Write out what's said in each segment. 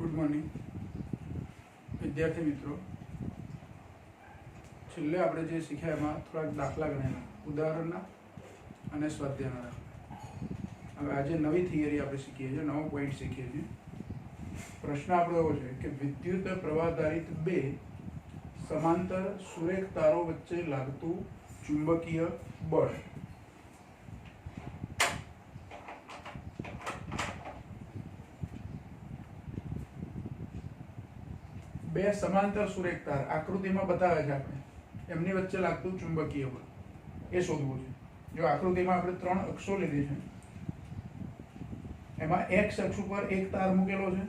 Good morning विद्यार्थी मित्रों। छेल्ले आपणे जे शीख्या एमां थोड़ा दाखला गणेला उदाहरणना अने स्वाध्यायना दाखला। हवे आजे नवी थियरी आपणे शीखीए छीए, नवो पॉइंट शीखीए छीए। प्रश्न आपणो एवो छे के विद्युत प्रवाहधारित बे समांतर सुरेख तारो वच्चे लागतुं चुंबकीय बळ बे समांतर सुरेख तार आकृतिमां बतावे छे आपणे एमनी वच्चे लागतुं चुंबकीय बळ ए शोधवुं छे। जो आकृतिमां आपणे 3 अक्षो લીધી છે એમાં x અક્ષ ઉપર એક તાર મૂકેલો છે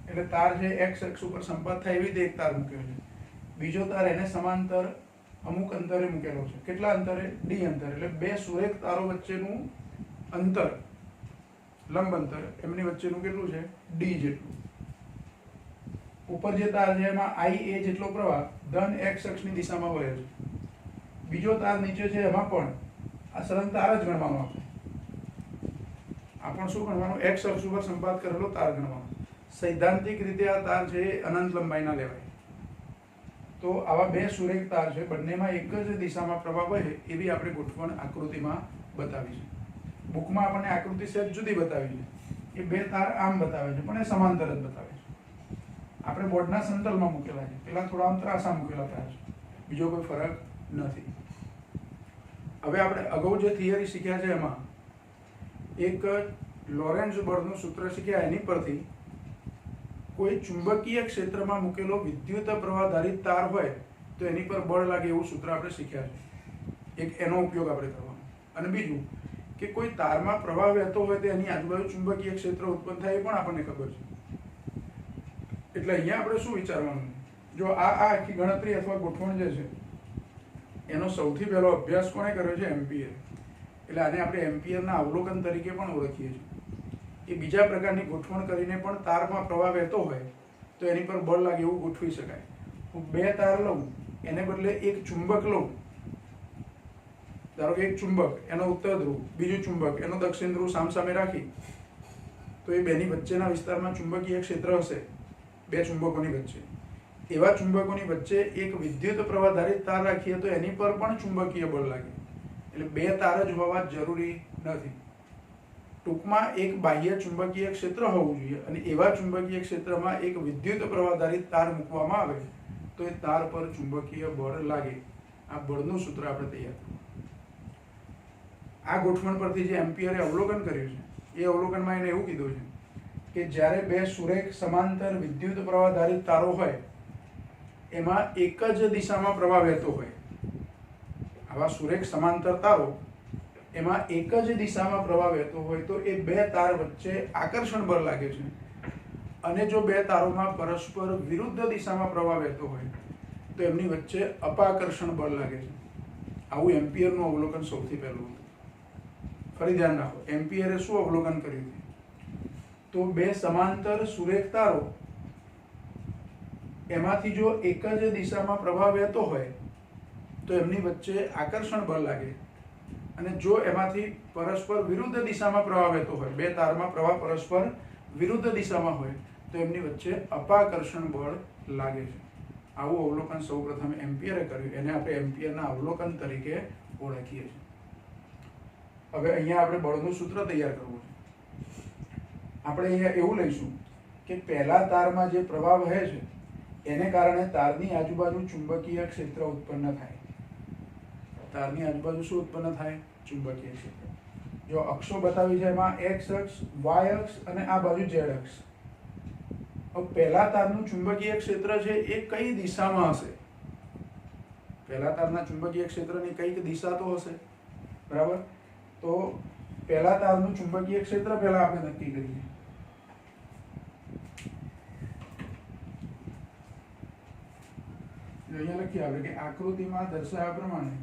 એટલે તાર જે x અક્ષ ઉપર સંપાત થાય એવી રીતે એક તાર મૂકેલો છે। બીજો તાર એને સમાંતર અમુક અંતરે મૂકેલો છે। કેટલા અંતરે? d અંતરે। એટલે બે સુરેખ તારો વચ્ચેનું અંતર લંબ અંતર એમની વચ્ચેનું કેટલું છે? d જેટલું। ઉપર જે તાર છે એમાં IA જેટલો પ્રવાહ ધન x અક્ષની દિશામાં વહે છે। બીજો તાર નીચે છે એમાં પણ આ સળંગ તાર જ ગણવાનો આપણે। આ પણ શું ગણવાનું? x અક્ષ ઉપર સંપાત કરેલો તાર ગણવાનો। સૈદ્ધાંતિક રીતે આ તાર છે અનંત લંબાઈના લેવાય। તો આવા બે સુરેખ તાર છે, બંનેમાં એક જ દિશામાં પ્રવાહ વહે એવી આપણે ગોઠવણ આકૃતિમાં બતાવી છે। બુકમાં આપણને આકૃતિ સહેજ જુદી બતાવી છે। એ બે તાર આમ બતાવે છે પણ એ સમાંતર જ બતાવે છે। આપણે બોર્ડના સમતલમાં મૂકેલા છે, પેલા થોડા આમ ત્રાસા મૂકેલા તાર છે, બીજો કોઈ ફરક નથી। હવે આપણે અગાઉ જે થિયરી શીખ્યા છે એમાં એક લોરેન્ઝ બળનું સૂત્ર શીખ્યા। એની પરથી કોઈ ચુંબકીય ક્ષેત્રમાં મૂકેલો વિદ્યુત પ્રવાહધારિત તાર હોય તો એની પર બળ લાગે એવું સૂત્ર આપણે શીખ્યા છે। એક એનો ઉપયોગ આપણે કરવાનો। અને બીજું કે કોઈ તારમાં પ્રવાહ વહેતો હોય તો એની આજુબાજુ ચુંબકીય ક્ષેત્ર ઉત્પન્ન થાય એ પણ આપણને ખબર છે। એટલે અહીંયા આપણે શું વિચારવાનું? જો આ આખી ગણતરી અથવા ગોઠવણ જે છે એનો સૌથી પહેલો અભ્યાસ કોણે કર્યો છે? એમ્પિયર। એટલે આને આપણે એમ્પિયરના અવલોકન તરીકે પણ ઓળખીએ છીએ। એ બીજા પ્રકારની ગોઠવણ કરીને પણ તારમાં પ્રવાહ વહેતો હોય તો એની પર બળ લાગે એવું ગોઠવી શકાય। હું બે તાર લઉં એને બદલે એક ચુંબક લઉં, ધારો કે એક ચુંબક એનો ઉત્તર ધ્રુવ, બીજું ચુંબક એનો દક્ષિણ ધ્રુવ સામસામે રાખી તો એ બેની વચ્ચેના વિસ્તારમાં ચુંબકીય ક્ષેત્ર હશે બે ચુંબકોની વચ્ચે। એવા ચુંબકોની વચ્ચે એક વિદ્યુત પ્રવાહધારિત તાર રાખીએ તો એની પર પણ ચુંબકીય બળ લાગે। એટલે બે તાર જ હોવા જરૂરી નથી। ટૂંકમાં એક બાહ્ય ચુંબકીય ક્ષેત્ર હોવું જોઈએ અને એવા ચુંબકીય ક્ષેત્રમાં એક વિદ્યુત પ્રવાહધારિત તાર મૂકવામાં આવે તો એ તાર પર ચુંબકીય બળ લાગે। આ બળનું સૂત્ર આપણે તૈયાર કર્યું। આ ગોઠવણ પરથી જે એમ્પિયરે અવલોકન કર્યું છે એ અવલોકનમાં એને એવું કીધું છે કે જ્યારે બે સુરેખ સમાંતર વિદ્યુત પ્રવાહધારિત તારો હોય એમાં એક જ દિશામાં પ્રવાહ વહેતો હોય, આવા સુરેખ સમાંતર તારો એમાં એક જ દિશામાં પ્રવાહ વહેતો હોય તો એ બે તાર વચ્ચે આકર્ષણ બળ લાગે છે। અને જો બે તારોમાં પરસ્પર વિરુદ્ધ દિશામાં પ્રવાહ વહેતો હોય તો એમની વચ્ચે અપાકર્ષણ બળ લાગે છે। આવું એમ્પિયરનું અવલોકન સૌથી પહેલું હતું। ફરી ધ્યાન રાખો, એમ્પિયરે શું અવલોકન કર્યું? તો બે સમાંતર સુરેખ તારો એમાંથી જો એક જ દિશામાં પ્રવાહ વહેતો હોય તો એમની વચ્ચે આકર્ષણ બળ લાગે। અને જો એમાંથી પરસ્પર વિરુદ્ધ દિશામાં પ્રવાહ વહેતો હોય, બે તારમાં પ્રવાહ પરસ્પર વિરુદ્ધ દિશામાં હોય તો એમની વચ્ચે અપાકર્ષણ બળ લાગે છે। આવું અવલોકન સૌપ્રથમ એમ્પિયરે કર્યું, એને આપણે એમ્પિયરના અવલોકન તરીકે ઓળખીએ છીએ। હવે અહીંયા આપણે બળનું સૂત્ર તૈયાર કરવું છે। આપણે અહીંયા એવું લઈશું કે પહેલા તારમાં જે પ્રવાહ વહે છે એને કારણે તારની આજુબાજુ ચુંબકીય ક્ષેત્ર ઉત્પન્ન થાય। તારની આજુબાજુ શું ઉત્પન્ન થાય? ચુંબકીય ક્ષેત્ર। જો અક્ષો બતાવી છે એમાં x અક્ષ, y અક્ષ અને આ બાજુ z અક્ષ। હવે પહેલા તારનું ચુંબકીય ક્ષેત્ર છે એ કઈ દિશામાં હશે? પહેલા તારના ચુંબકીય ક્ષેત્રની કઈક દિશા તો હશે, બરાબર? તો પહેલા તારનું ચુંબકીય ક્ષેત્ર પહેલા આપણે નક્કી કરીએ। અહીંયા લખીએ આપણે કે આકૃતિમાં દર્શાવ્યા પ્રમાણે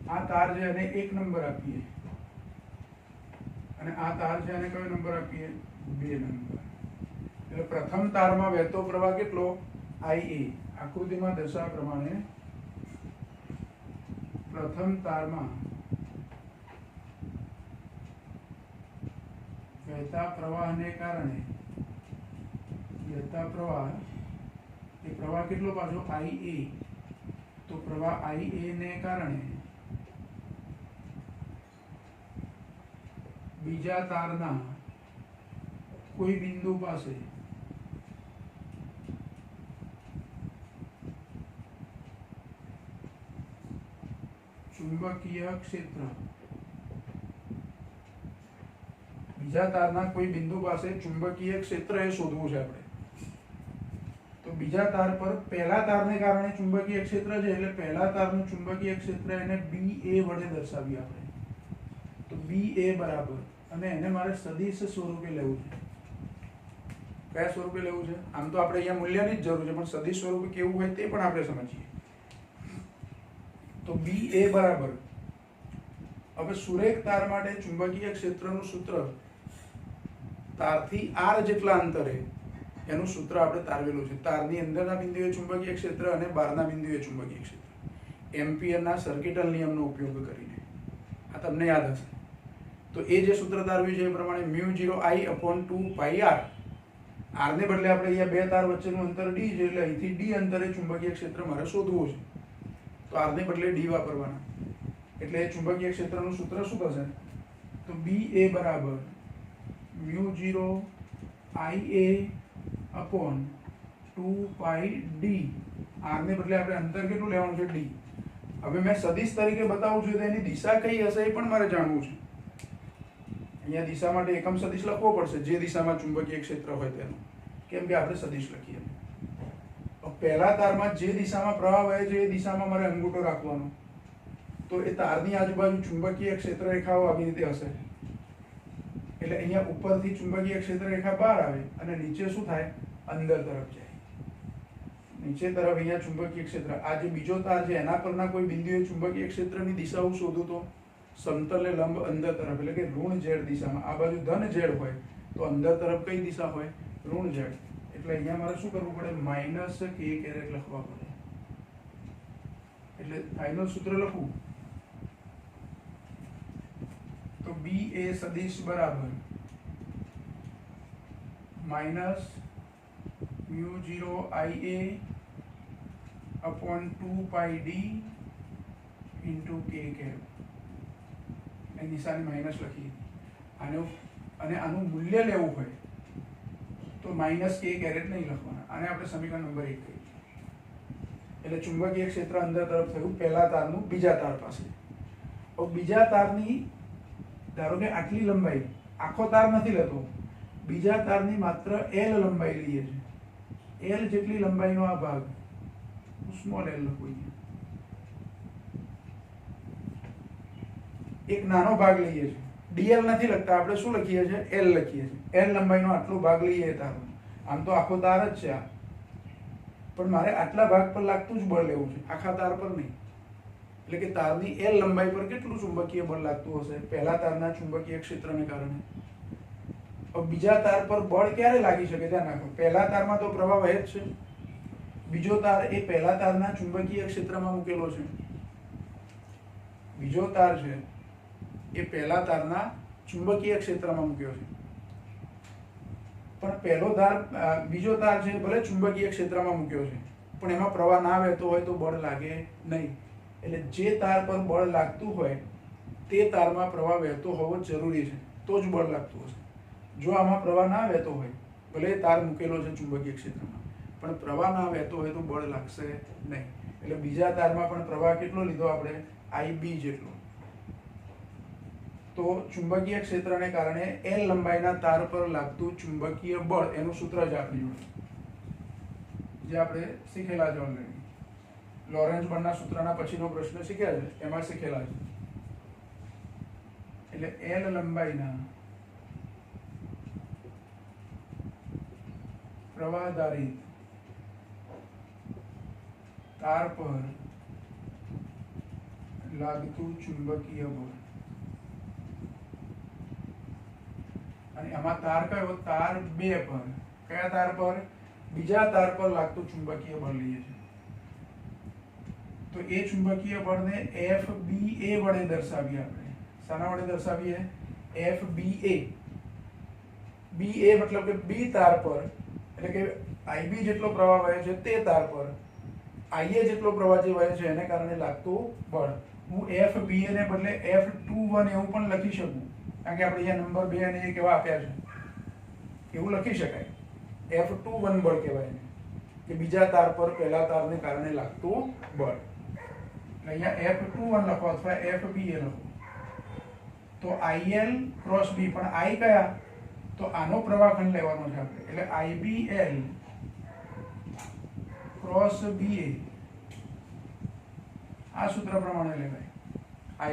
આ તાર છે એને 1 નંબર આપીએ અને આ તાર છે એને કયો નંબર આપીએ? 2 નંબર। એટલે પ્રથમ તારમાં વહેતો પ્રવાહ કેટલો? IA। આકૃતિમાં દર્શાવ્યા પ્રમાણે પ્રથમ તારમાં વહેતા પ્રવાહને કારણે એ પ્રવાહ કેટલો પાછો IA, તો પ્રવાહ IA ને કારણે બીજા તારના કોઈ બિંદુ પાસે ચુંબકીય ક્ષેત્ર, બીજા તારના કોઈ બિંદુ પાસે ચુંબકીય ક્ષેત્ર એ શોધવું છે આપણે. તો બીજા તાર પર પહેલા તારને કારણે ચુંબકીય ક્ષેત્ર છે એટલે પહેલા તારનું ચુંબકીય ક્ષેત્ર એને BA વડે દર્શાવીએ આપણે. તો BA બરાબર, અને એને મારે સદિશ સ્વરૂપે લેવું છે. કયા સ્વરૂપે લેવું છે? આમ તો આપણે અહીંયા મૂલ્યની જ જરૂર છે, પણ સદિશ સ્વરૂપે કેવું હોય તે પણ આપણે સમજીએ. તો BA બરાબર, હવે સુરેખ તાર માટે ચુંબકીય ક્ષેત્રનું સૂત્ર તારથી r જેટલા અંતરે એનું સૂત્ર આપણે તારવેલું છે. તારની અંદરના બિંદુએ ચુંબકીય ક્ષેત્ર અને બહારના બિંદુએ ચુંબકીય ક્ષેત્ર, એમ્પિયરના સર્કિટલ નિયમનો ઉપયોગ કરીને. આ તમને યાદ હશે. તો એ જે સૂત્ર તારવ્યું છે એ પ્રમાણે μ0I/2πr, r ને બદલે આપણે અહીંયા બે તાર વચ્ચેનું અંતર d છે એટલે અહીંથી d અંતરે ચુંબકીય ક્ષેત્ર મારે શોધવું છે. તો r ને બદલે d વાપરવાના, એટલે ચુંબકીય ક્ષેત્રનું સૂત્ર શું થશે? તો BA બરાબર μ0IA/2πd, r ને બદલે આપણે અંતર કેટલું લેવાનું છે? d. હવે મેં સદિશ તરીકે બતાવું છું તો એની દિશા કઈ હશે એ પણ મારે જાણવું છે. અહીંયા દિશા માટે એકમ સદિશ લખવો પડશે, જે દિશામાં ચુંબકીય ક્ષેત્ર હોય તેનો, કેમ કે આપણે સદિશ લખીએ. પહેલા તારમાં જે દિશામાં પ્રવાહ વહે છે એ દિશામાં મારે અંગૂઠો રાખવાનો. તો એ તારની આજુબાજુ ચુંબકીય ક્ષેત્ર રેખાઓ આવી રીતે હશે. એટલે અહીંયા ઉપરથી ચુંબકીય ક્ષેત્ર રેખા બહાર આવે અને નીચે શું થાય? અંદર તરફ જાય. નીચે તરફ અહીંયા ચુંબકીય ક્ષેત્ર, આ જે બીજો તાર છે એના પરના કોઈ બિંદુએ ચુંબકીય ક્ષેત્રની દિશા હું શોધું તો સમતલે લંબ અંદર તરફ, એટલે કે ઋણ z દિશામાં. આ બાજુ ધન z હોય તો અંદર તરફ કઈ દિશા હોય? ઋણ z. એટલે અહીંયા મારે શું કરવું પડે? -k કેરેટ લખવા પડે. એટલે ફાઇનલ સૂત્ર લખું તો BA સદિશ બરાબર -μ0IA/2πd × k કેરેટ. એ નિશાની માઇનસ લખી. અને આનું મૂલ્ય લેવું હોય તો -k કેરેટ નહીં લખવાના. આને આપણે સમીકરણ નંબર 1 કહીએ. એટલે ચુંબકીય ક્ષેત્ર અંદર તરફ થયું પહેલા તારનું બીજા તાર પાસે. હવે બીજા તારની ધારો કે આટલી લંબાઈ, આખો તાર નથી લેતો, બીજા તારની માત્ર L લંબાઈ લઈએ છે. L જેટલી લંબાઈનો આ ભાગ સ્મોલ l લખું. એક નાનો ભાગ લઈએ છીએ, DL નથી લખતા, આપણે શું લખીએ છીએ? L લખીએ છીએ. L લંબાઈનો આટલો ભાગ લઈએ તારનો. આમ તો આખો તાર જ છે આ, પણ મારે આટલા ભાગ પર લાગતું જ બળ લેવું છે, આખા તાર પર નહીં. એટલે કે તારની L લંબાઈ પર કેટલું ચુંબકીય બળ લાગતું હશે? પહેલા તારના ચુંબકીય ક્ષેત્રને કારણે. હવે બીજા તાર પર બળ ક્યારે લાગી શકે? ધ્યાન રાખો, પહેલા તારમાં તો પ્રવાહ વહે જ છે. બીજો તાર એ પહેલા તારના ચુંબકીય ક્ષેત્રમાં મૂકેલો છે. બીજો તાર છે એ પહેલા તારના ચુંબકીય ક્ષેત્રમાં મૂક્યો છે. પણ પહેલો તાર, બીજો તાર છે ભલે ચુંબકીય ક્ષેત્રમાં મૂક્યો છે, પણ એમાં પ્રવાહ ના વહેતો હોય તો બળ લાગે નહીં. એટલે જે તાર પર બળ લાગતું હોય તે તારમાં પ્રવાહ વહેતો હોવો જરૂરી છે, તો જ બળ લાગતું હશે. જો આમાં પ્રવાહ ના વહેતો હોય, ભલે તાર મૂકેલો છે ચુંબકીય ક્ષેત્રમાં, પણ પ્રવાહ ના વહેતો હોય તો બળ લાગશે નહીં. એટલે બીજા તારમાં પણ પ્રવાહ કેટલો લીધો આપણે? IB જેટલો. તો ચુંબકીય ક્ષેત્રને કારણે L લંબાઈના તાર પર લાગતું ચુંબકીય બળ, એનું સૂત્ર જ આપણી જોડે, જે આપણે શીખેલા છે ઓલરેડી. લોરેન્ઝ બળના સૂત્રના પછીનો પ્રશ્ન શીખ્યા છે, એમાં શીખેલા છે. એટલે L લંબાઈના પ્રવાહધારિત તાર પર લાગતું ચુંબકીય બળ. અને આમાં તાર કયો? તાર 2 પર. કયા તાર પર? બીજા તાર પર લાગતું ચુંબકીય બળ લઈએ છીએ. તો એ ચુંબકીય બળને FBA વડે દર્શાવીએ આપણે. શાના વડે દર્શાવીએ? FBA. BA મતલબ કે B તાર પર, એટલે કે IB જેટલો પ્રવાહ વહે છે તે તાર પર IA જેટલો પ્રવાહ જે વહે છે એને કારણે લાગતું બળ. હું FBA ને બદલે F21 એવું પણ લખી શકું, કારણ કે આપણે અહીંયા નંબર 2 અને 1 કેવા આપ્યા છે, એવું લખી શકાય. F21 બળ કહેવાય એને, કે બીજા તાર પર પહેલા તારને કારણે લાગતું બળ. એટલે અહીંયા F21 લખો અથવા FBA લખો. તો IL ક્રોસ B, પણ I કયા? તો આનો પ્રવાહ ખંડ લેવાનો છે આપણે, એટલે IBL ક્રોસ BA. આ સૂત્ર પ્રમાણે લેવાય,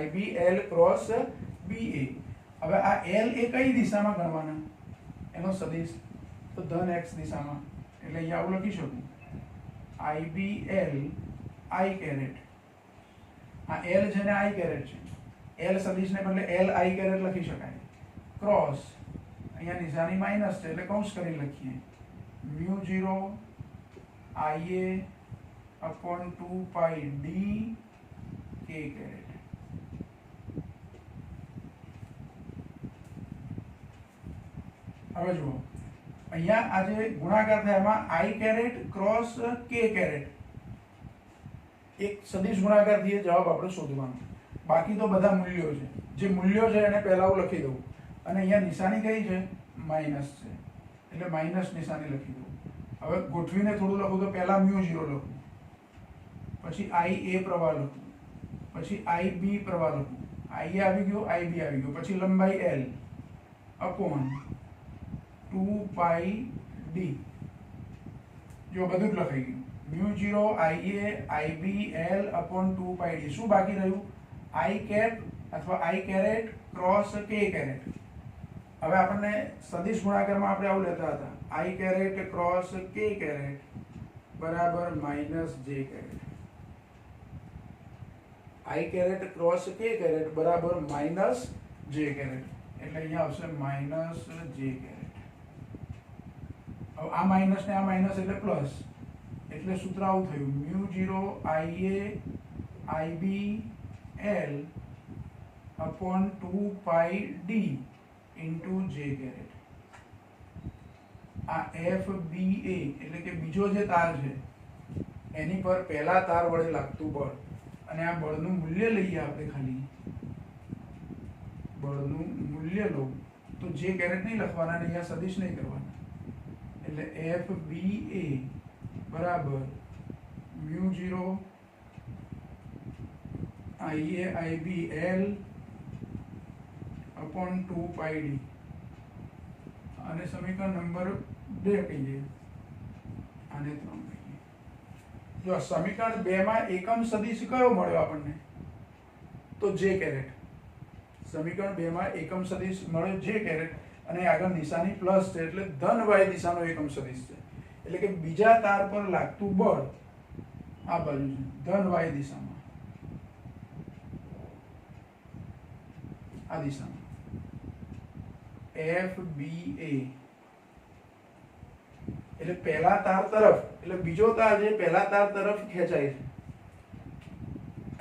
IBL ક્રોસ BA. હવે આ L એ કઈ દિશામાં ગણવાના? એનો સદિશ તો ધન x દિશામાં, એટલે અહીંયા આવું લખી શકું, IBL I કેરેટ. આ L છે ને I કેરેટ છે, L સદિશને બદલે L I કેરેટ લખી શકાય. ક્રોસ અહીંયા નિશાની માઈનસ છે એટલે કૌંસ કરી લખીએ, μ0 IA upon 2 pi d k caret. હવે જુઓ અહીંયા આ જે ગુણાકાર થાય એમાં I caret cross k caret એક સદિશ ગુણાકાર થી જવાબ આપણે શોધવાનો. બાકી તો બધા મૂલ્યો છે, જે મૂલ્યો છે એને પહેલા હું લખી દઉં, અને અહીંયા નિશાની કઈ છે? માઈનસ છે, એટલે માઈનસ નિશાની લખી દઉં. હવે ગોઠવીને થોડું લખું તો પહેલા μ0 લખું, પછી IA પ્રવાહ લખું, પછી IB પ્રવાહ લખું, IA આવી ગયો, IB આવી ગયો, પછી લંબાઈ L અપોન 2 pi d. જો બધું જ લખાઈ ગયું, μ0 IA IB L upon 2 pi d. શું બાકી રહ્યું? I કેપ અથવા I caret cross k caret. હવે આપણને સદિશ ગુણાકારમાં આપણે આવું લેતા હતા, I caret cross k caret બરાબર minus j caret. I caret cross k caret બરાબર માઈનસ j કેરેટ, એટલે અહીંયા આવશે માઈનસ j કેરેટ. હવે આ માઈનસ ને આ માઈનસ એટલે પ્લસ, એટલે સૂત્ર આવું થયું, μ0 IA IB L upon 2 pi d into j caret. આ FBA એટલે કે બીજો જે તાર છે એની પર પહેલા તાર વડે લાગતું બળ, અને આ બળનું મૂલ્ય લઈએ આપણે, ખાલી બળનું મૂલ્ય લો તો j કેરેટ નહીં લખવાના, અહીંયા સદિશ નહીં કરવાના, એટલે FBA બરાબર μ0 IA IB L upon 2 pi d. અને સમીકરણ નંબર 2 કહીએ, આને 3 કહીએ. જો સમીકરણ 2 માં એકમ સદિશ કયો મળ્યો આપણને? તો j કેરેટ. સમીકરણ 2 માં એકમ સદિશ મળ્યો j કેરેટ, અને આગળ નિશાની પ્લસ છે એટલે ધન y દિશાનો એકમ સદિશ છે, એટલે કે બીજા તાર પર લાગતું બળ આ બાજુ છે, ધન y દિશામાં, આ દિશામાં FBA. એટલે પહેલા તાર તરફ, એટલે બીજો તાર જે પહેલા તાર તરફ ખેંચાય છે,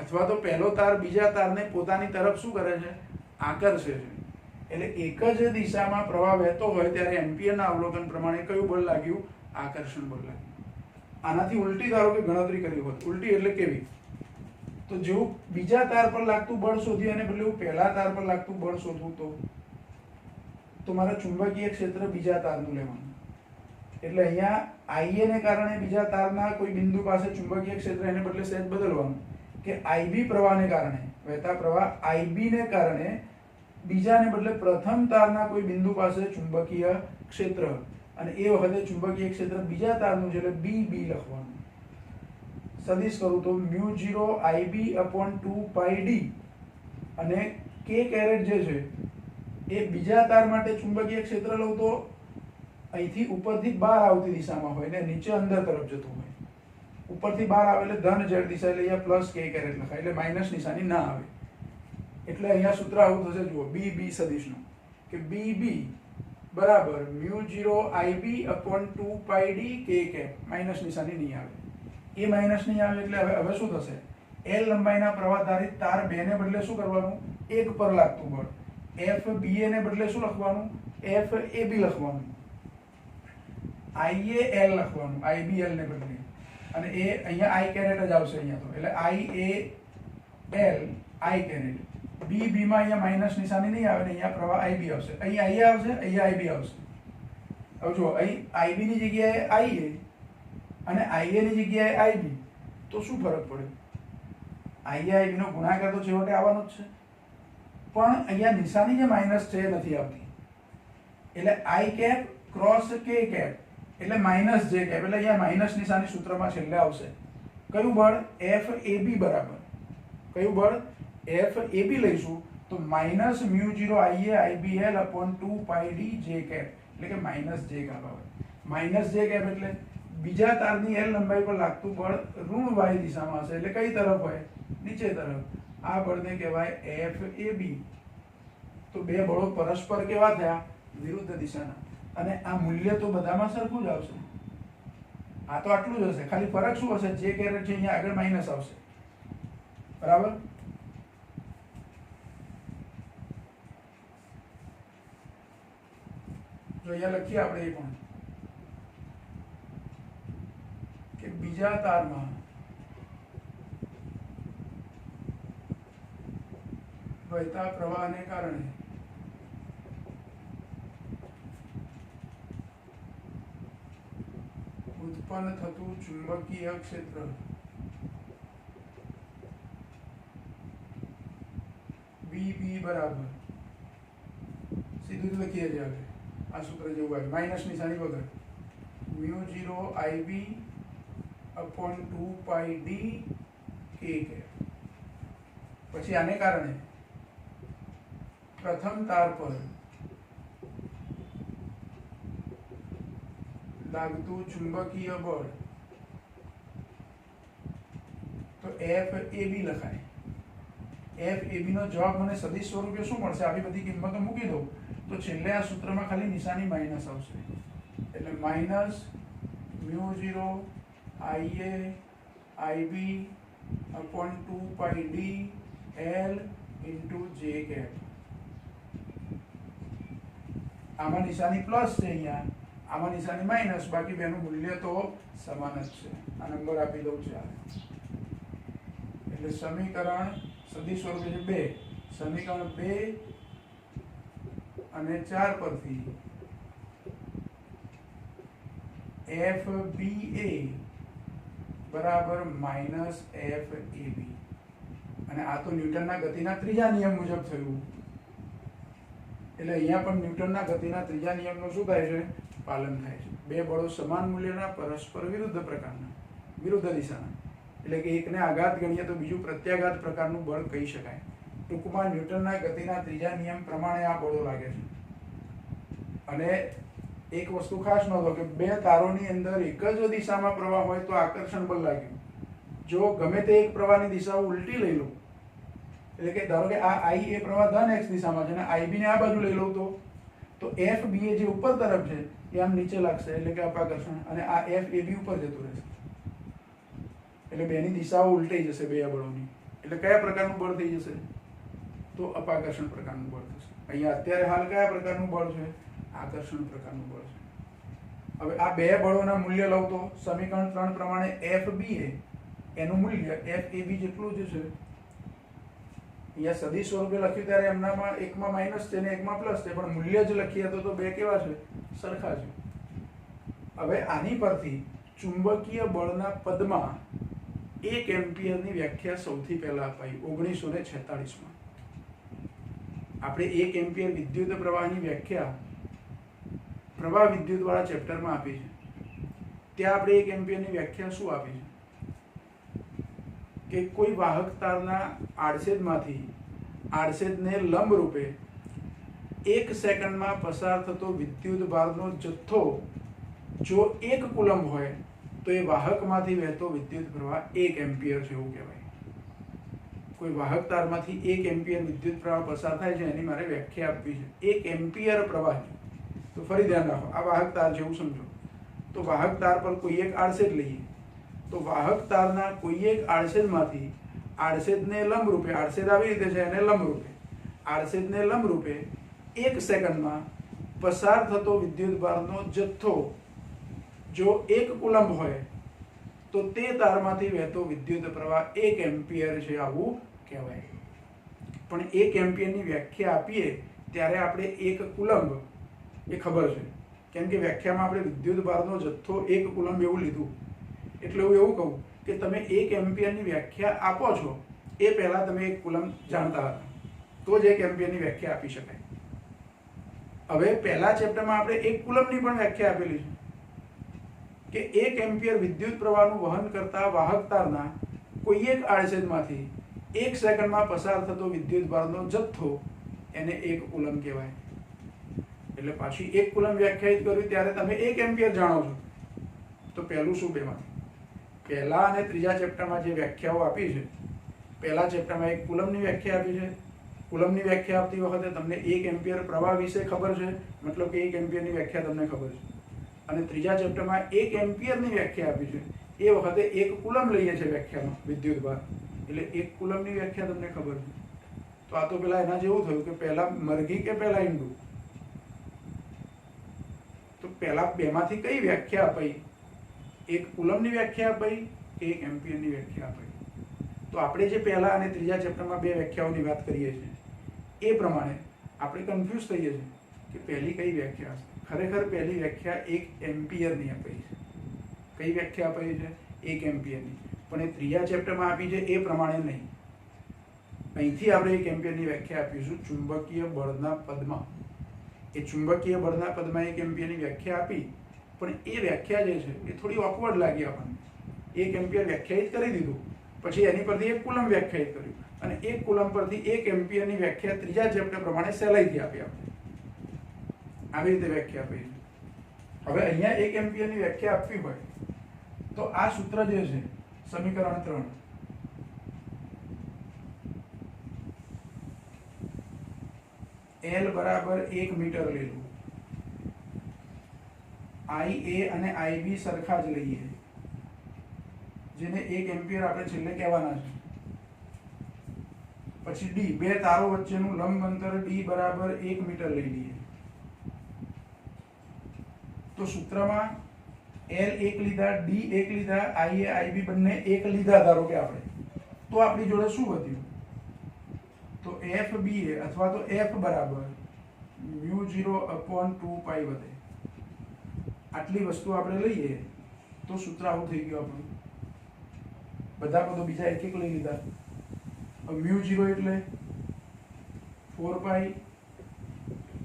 અથવા તો પહેલો તાર બીજા તારને પોતાની તરફ શું કરે છે? આકર્ષે છે. એટલે એક જ દિશામાં પ્રવાહ વહેતો હોય ત્યારે એમ્પિયરના અવલોકન પ્રમાણે કયું બળ લાગ્યું? આકર્ષણ બળ લાગ્યું. આનાથી ઉલટી ધારો કે ગણતરી કરી હોત, ઉલટી એટલે કેવી? તો જેવું બીજા તાર પર લાગતું બળ શોધ્યું અને બદલે હું પહેલા તાર પર લાગતું બળ શોધવું, તો મારે ચુંબકીય ક્ષેત્ર બીજા તારનું લેવાનું. એટલે અહીંયા IA ને કારણે બીજા તારના કોઈ બિંદુ પાસે ચુંબકીય ક્ષેત્ર એને બદલે સહેજ બદલવાનું, કે IB પ્રવાહને કારણે વહેતા પ્રવાહ IB ને કારણે બીજાને બદલે પ્રથમ તારના કોઈ બિંદુ પાસે ચુંબકીય ક્ષેત્ર, અને એ વખતે ચુંબકીય ક્ષેત્ર બીજા તારનું છે એટલે BB લખવાનું. સદિશ કરું તો μ0 IB upon 2 pi d, અને k કેરેટ જે છે એ બીજા તાર માટે ચુંબકીય ક્ષેત્ર લઉં તો અહીંથી ઉપરથી બહાર આવતી દિશામાં હોય ને નીચે અંદર તરફ જતું હોય. ઉપરથી બહાર આવે એટલે ધન z દિશા, એટલે અહીંયા પ્લસ k કેરેટ લખાય, એટલે માઈનસ નિશાની ના આવે. એટલે અહીંયા સૂત્ર આવું થશે, જુઓ, BB સદિશનું, કે BB બરાબર μ0 IB upon 2 pi d k cap. Minus નિશાની નહીં આવે, એ માઈનસ નહીં આવે એટલે હવે શું થશે? L લંબાઈના પ્રવાહ ધારિત તાર 2 ને બદલે શું કરવાનું? 1 પર લાગતું બળ. FBA ને બદલે શું લખવાનું? FAB લખવાનું. IAL લખવાનું, IBL ને બદલે. અને એ અહીંયા I કેરેટ જ આવશે અહીંયા તો. એટલે IAL I કેરેટ. B માં અહીંયા માઈનસ નિશાની નહીં આવે ને અહીંયા પ્રવાહ IB આવશે. અહીંયા IA આવશે, અહીંયા IB આવશે. હવે જો અહીં IB ની જગ્યાએ IA અને IA ની જગ્યાએ IB, તો શું ફરક પડે? IA IB નો ગુણાકાર તો છેવટે આવવાનો જ છે, પણ અહીંયા નિશાની જે માઈનસ છે એ નથી આવતી. એટલે I cap cross K cap એટલે માઈનસ J કેપ. એટલે અહીંયા માઈનસ નિશાની સૂત્રમાં છેલ્લે આવશે. કયું બળ? FAB બરાબર. કયું બળ? FAB લઈશું તો minus mu 0 IA IBL upon 2 pi D J cap, એટલે કે માઈનસ J કેપ આવે. માઈનસ J કેપ એટલે બીજા તારની L લંબાઈ પર લાગતું બળ ઋણ y દિશામાં હશે. એટલે કઈ તરફ હોય? નીચે તરફ. આ બળને કહેવાય FAB. તો બે બળો પરસ્પર કેવા થયા? વિરુદ્ધ દિશાના. અને આ મૂલ્ય તો બધામાં સરખું જ આવશે. આ તો આટલું જ હશે, ખાલી ફરક શું હશે? J કેરેટ છે અહીંયા આગળ માઈનસ આવશે. બરાબર? જો અહીંયા લખીએ આપણે એ પણ કે બીજા તારમાં વહેતા પ્રવાહને કારણે ઉત્પન્ન થતું ચુંબકીય ક્ષેત્ર BB બરાબર, સીધું જ લખીએ છીએ હવે આ સૂત્ર જેવું હોય, માઈનસ નિશાની વગર, mu 0 IB upon 2 pi D K cap. પછી આને કારણે પ્રથમ તાર પર લાગતું ચુંબકીય બળ તો FAB લખાય. FAB નો જવાબ મને સદિશ સ્વરૂપે શું મળશે? આવી બધી કિંમતો મૂકી દો તો છેલ્લે આ સૂત્રમાં ખાલી નિશાની માઈનસ આવશે. એટલે minus mu 0 IA IB upon 2 pi D L into J cap. આમાં નિશાની પ્લસ છે અહીંયા, આમાં નિશાની માઈનસ, બાકી બેનું મૂલ્ય તો સમાન જ છે. આ નંબર આપી દઉં છે. એટલે સમીકરણ સદિશ સ્વરૂપે છે 2. સમીકરણ 2 અને 4 પરથી FBA બરાબર માઈનસ FAB. અને આ તો ન્યૂટનના ગતિના ત્રીજા નિયમ મુજબ થયું. એટલે અહીંયા પણ ન્યૂટનના ગતિના ત્રીજા નિયમનું શું થાય છે? પાલન થાય છે. બે બળો સમાન મૂલ્યના પરસ્પર વિરુદ્ધ પ્રકારના, વિરુદ્ધ દિશાના. એટલે કે એકને આઘાત ગણીએ તો બીજું પ્રત્યાઘાત પ્રકારનું બળ કહી શકાય. ટૂંકમાં ન્યૂટનના ગતિના ત્રીજા નિયમ પ્રમાણે આ બળો લાગે છે. અને એક વસ્તુ ખાસ નોંધો કે બે તારોની અંદર એક જ દિશામાં પ્રવાહ હોય તો આકર્ષણ બળ લાગ્યું. જો ગમે તે એક પ્રવાહની દિશાઓ ઉલટી લઈ લો, એટલે કે ધારો કે આ I એ પ્રવાહ ધન x દિશામાં છે અને IB ને આ બાજુ લઈ લઉં તો FBA જે ઉપર તરફ છે એ આમ નીચે લાગશે, એટલે કે અપાકર્ષણ, અને આ FAB ઉપર જતું રહેશે. એટલે બેની દિશાઓ ઉલટાઈ જશે બે બળોની. એટલે કયા પ્રકારનું બળ થઈ જશે? તો અપાકર્ષણ પ્રકારનું બળ થશે. અહીંયા અત્યારે હાલ કયા પ્રકારનું બળ છે? આકર્ષણ પ્રકારનું બળ છે. હવે આ બે બળોના મૂલ્ય લઉં તો સમીકરણ 3 પ્રમાણે FBA એનું મૂલ્ય FAB જેટલું જ છે. અહીંયા સદિશ સ્વરૂપે લખ્યું ત્યારે એમનામાં એકમાં માઈનસ છે ને એકમાં પ્લસ છે, પણ મૂલ્ય જ લખીએ તો બે કેવા છે? સરખા છે. હવે આની પરથી ચુંબકીય બળના પદમાં 1 એમ્પિયરની વ્યાખ્યા સૌથી પહેલા અપાઈ 1946માં. આપણે 1 એમ્પિયર વિદ્યુત પ્રવાહની વ્યાખ્યા પ્રવાહ વિદ્યુત વાળા ચેપ્ટરમાં આપી છે. ત્યાં આપણે 1 એમ્પિયરની વ્યાખ્યા શું આપી છે કે કોઈ વાહક તારના આડછેદને લંબ રૂપે 1 સેકન્ડમાં પસાર થતો વિદ્યુત ભારનો જથ્થો જો 1 કુલમ્બ હોય તો એ વાહકમાંથી વહેતો વિદ્યુત પ્રવાહ 1 એમ્પિયર છે એવું કહેવાય. કોઈ વાહક તારમાંથી 1 એમ્પિયર વિદ્યુત પ્રવાહ પસાર થાય છે એની મારે વ્યાખ્યા આપવી છે. 1 એમ્પિયર પ્રવાહની. તો ફરી ધ્યાન રાખો, આ વાહક તાર છે એવું સમજો. તો વાહક તાર પર કોઈ એક આડછેદ લઈએ તો વાહક તારના કોઈ એક આડછેદમાંથી આડછેદને લંબ રૂપે, આડછેદ આવી રીતે છે એને લંબ રૂપે, આડછેદને લંબ રૂપે 1 સેકન્ડમાં પસાર થતો વિદ્યુતભારનો જથ્થો જો 1 કુલંબ હોય તો તે તારમાંથી વહેતો વિદ્યુત પ્રવાહ 1 એમ્પિયર છે, આવું કહેવાય. પણ 1 એમ્પિયરની વ્યાખ્યા આપીએ ત્યારે આપણે 1 કુલંબ એ ખબર છે, કેમ કે વ્યાખ્યામાં આપણે વિદ્યુતભારનો જથ્થો 1 કુલંબ એવું લીધું. એટલે હું એવું કહું કે તમે 1 એમ્પિયરની વ્યાખ્યા આપો છો એ પહેલા તમે 1 કુલંબ જાણતા હતા, તો જ 1 એમ્પિયરની વ્યાખ્યા આપી શકાય. હવે પહેલા ચેપ્ટરમાં આપણે 1 કુલંબની પણ વ્યાખ્યા આપેલી છે કે 1 એમ્પિયર વિદ્યુત પ્રવાહનું વહન કરતા વાહક તારના કોઈ એક આડછેદમાંથી 1 સેકન્ડમાં પસાર થતો વિદ્યુતભારનો જથ્થો એને 1 કુલંબ કહેવાય. એટલે પાછી 1 કુલંબ વ્યાખ્યાયિત કરવી ત્યારે તમે 1 એમ્પિયર જાણો છો. તો પહેલું શું બેમાંથી? પહેલા અને ત્રીજા ચેપ્ટરમાં જે વ્યાખ્યાઓ આપી છે, પહેલા ચેપ્ટરમાં 1 કુલંબની વ્યાખ્યા આપી છે. કુલંબની વ્યાખ્યા આપતી વખતે તમને 1 એમ્પિયર પ્રવાહ વિશે ખબર છે, મતલબ કે 1 એમ્પિયરની વ્યાખ્યા તમને ખબર છે. અને ત્રીજા ચેપ્ટરમાં 1 એમ્પિયરની વ્યાખ્યા આપી છે, એ વખતે 1 કુલંબ લઈએ છે વ્યાખ્યામાં વિદ્યુતભાર, એટલે 1 કુલંબની વ્યાખ્યા તમને ખબર છે. તો આ તો પેલા એના જેવું થયું કે પહેલા મરઘી કે પહેલા ઈંડું? તો પહેલા બેમાંથી કઈ વ્યાખ્યા અપાઈ? 1 કુલંબની વ્યાખ્યા અપાઈ કે 1 એમ્પિયરની વ્યાખ્યા અપાઈ? તો આપણે જે પહેલા અને ત્રીજા ચેપ્ટરમાં 2 વ્યાખ્યાઓની વાત કરીએ છીએ એ પ્રમાણે આપણે કન્ફ્યુઝ થઈએ છીએ કે પહેલી કઈ વ્યાખ્યા હશે. ખરેખર પહેલી વ્યાખ્યા 1 એમ્પિયરની અપાઈ છે. કઈ વ્યાખ્યા અપાઈ છે? 1 એમ્પિયરની. પણ એ ત્રીજા ચેપ્ટરમાં આપી છે એ પ્રમાણે નહીં. અહીંથી આપણે 1 એમ્પિયરની વ્યાખ્યા આપીશું ચુંબકીય બળના પદમાં. એ ચુંબકીય બળના પદમાં 1 એમ્પિયરની વ્યાખ્યા આપી, પણ એ વ્યાખ્યા જે છે એ થોડી ઓકવર્ડ લાગી આપણને. 1 એમ્પિયર વ્યાખ્યાયિત કરી દીધું, પછી એની પરથી 1 કુલંબ વ્યાખ્યાયિત કર્યું, અને 1 કુલંબ પરથી 1 એમ્પિયરની વ્યાખ્યા ત્રીજા ચેપ્ટર પ્રમાણે સહેલાઈથી આપી આપણે. આવી રીતે વ્યાખ્યા આપી છે. હવે અહીંયા 1 એમ્પિયરની વ્યાખ્યા આપવી હોય તો આ સૂત્ર જે છે સમીકરણ 3, L બરાબર 1 મીટર લેલું, IA અને IB સરખા જ લઈએ, જેને 1 એમ્પિયર આપણે છેલ્લે કહેવાના છે. પછી D, બે તારો વચ્ચેનું લંબ અંતર D બરાબર 1 મીટર લઈ લઈએ. તો સૂત્રમાં L 1 લીધા, D 1 લીધા, IA IB બંને 1 લીધા ધારો કે આપણે, તો આપણી જોડે શું વધ્યું? તો FBA અથવા તો F બરાબર μ0/2π વધે. આટલી વસ્તુ આપણે લઈએ તો સૂત્ર આવું થઈ ગયું આપણું. બધા પદો બીજા 1 1 લઈ લીધા. μ0 એટલે 4π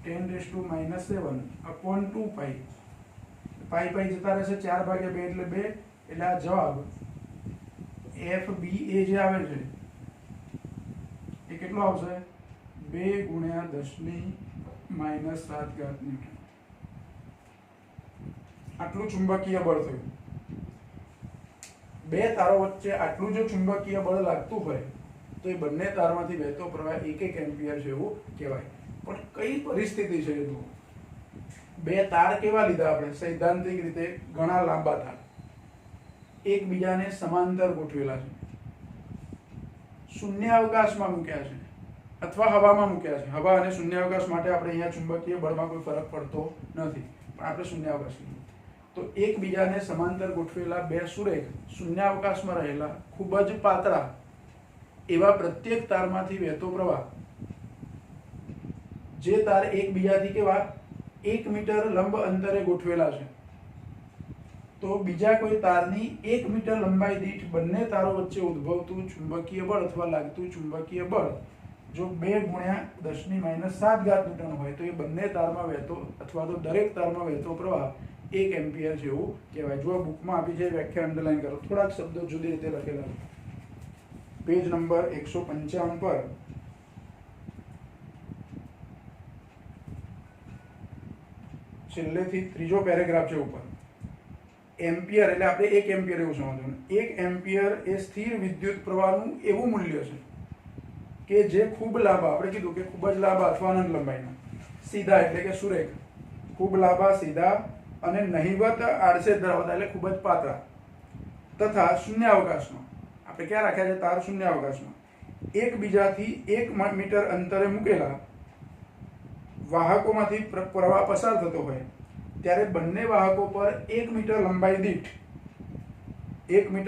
10⁻⁻⁷/2π. પાઈ પાઈ જતા રહેશે, 4/2 એટલે 2. એટલે આ જવાબ FBA જે આવે છે એ કેટલો આવશે? 2 × 10⁻⁷ ન્યૂટન. આટલું ચુંબકીય બળ થયું. બે તારો વચ્ચે આટલું જો ચુંબકીય બળ લાગતું હોય તો એ બંને તારમાંથી વહેતો પ્રવાહ 1 એમ્પિયર છે એવું કહેવાય. પણ કઈ પરિસ્થિતિ છે એ જુઓ. બે તાર કેવા લીધા આપણે? સૈદ્ધાંતિક રીતે ઘણા લાંબા તાર, એકબીજાને સમાંતર ગોઠવેલા છે, શૂન્યાવકાશમાં મૂક્યા છે અથવા હવામાં મૂક્યા છે. હવા અને શૂન્યાવકાશ માટે આપણે અહીંયા ચુંબકીય બળમાં કોઈ ફરક પડતો નથી, પણ આપણે શૂન્યાવકાશ લઈએ. તો એકબીજાને સમાંતર ગોઠવેલા બે સુરેખ શૂન્યાવકાશમાં રહેલા ખૂબ જ પાતળા એવા પ્રત્યેક તારમાંથી વહેતો પ્રવાહ, જે તાર એકબીજાથી કેવા 1 મીટર લંબ અંતરે ગોઠવેલા છે, તો બીજા કોઈ તારની 1 મીટર લંબાઈ દીઠ બંને તારો વચ્ચે ઉદ્ભવતું ચુંબકીય બળ અથવા લાગતું ચુંબકીય બળ જો 2 × 10⁻⁷ ન્યૂટન હોય તો એ બંને તારમાં વહેતો અથવા તો દરેક તારમાં વહેતો પ્રવાહ 1 એમ્પિયર જેવું કહેવાય. જો બુકમાં આપી છે વ્યાખ્યા અંડરલાઈન કરો. થોડાક શબ્દો જુદી રીતે લખેલા છે. પેજ નંબર 155 પર છેલ્લેથી ત્રીજો પેરેગ્રાફ છે ઉપર. એમ્પિયર એટલે આપણે 1 એમ્પિયર એવું સમજવાનું. 1 એમ્પિયર એ સ્થિર વિદ્યુત પ્રવાહનું એવું મૂલ્ય છે કે જે ખૂબ લાંબા, આપણે કીધું કે ખૂબ જ લાંબા અથવા અનંત લંબાઈના, સીધા એટલે કે સુરેખ, ખૂબ લાંબા સીધા અને નહિવત આડછેદ ધરાવતા એટલે ખૂબ જ પાતળા, તથા શૂન્યાવકાશમાં, આપણે આપણે ક્યાં રાખ્યા છે? તાર શૂન્યાવકાશમાં. એકબીજાથી 1 મીટર અંતરે મૂકેલા વાહકોમાંથી પ્રવાહ પસાર થતો હોય ત્યારે બંને વાહકો પર 1 મીટર લંબાઈ દીઠ 2 ×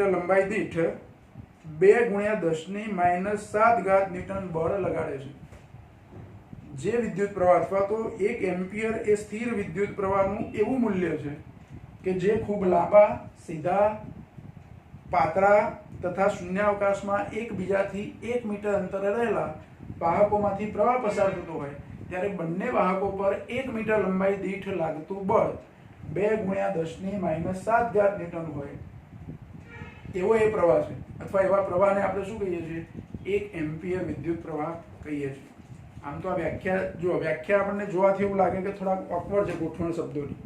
10⁻⁷ ન્યૂટન બળ લગાડે છે. જે વિદ્યુત પ્રવાહ અથવા તો 1 એમ્પિયર એ સ્થિર વિદ્યુત પ્રવાહનું એવું મૂલ્ય છે કે જે ખૂબ લાંબા, સીધા, પાતળા તથા શૂન્યાવકાશમાં એકબીજાથી 1 મીટર અંતરે રહેલા વાહકોમાંથી પ્રવાહ પસાર થતો હોય ત્યારે બંને વાહકો પર 1 મીટર લંબાઈ દીઠ લાગતું બળ 2 × 10⁻⁷ ન્યૂટન હોય એવો એ પ્રવાહ છે, અથવા એવા પ્રવાહને આપણે શું કહીએ છીએ? 1 એમ્પિયર વિદ્યુત પ્રવાહ કહીએ છીએ. આમ તો આ વ્યાખ્યા આપણને જોવાથી એવું લાગે કે થોડાક ઓકવર્ડ છે ગોઠવણ શબ્દોની.